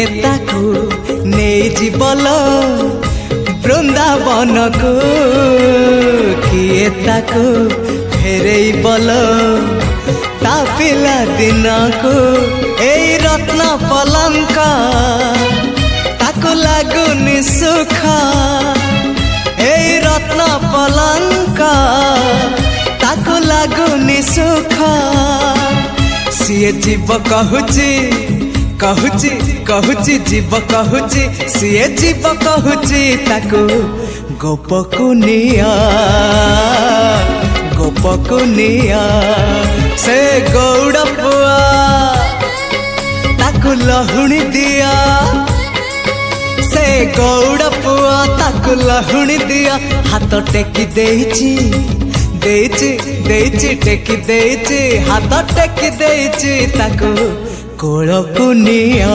किए ताकू नहीं जीवल वृंदावन को किए ताकू फेरे बल ता पिला दिन को एई रत्न पलंक ताकू लागुनी सुख एई रत्न पलंक ताकू लागुनी सुख सीए जीव कहूची कहूची कहूची जीव कहूची सीए जीव कहूची ताकू गोपकु निया से गौड़ पुआ ताकू लहुणी दिया से गौड़ पुआ ताकू लहुणी दिया हाथ टेकी देइची देइची देइची टेकी देइची हाथ टेकी देइची ताकू कोलकु निया।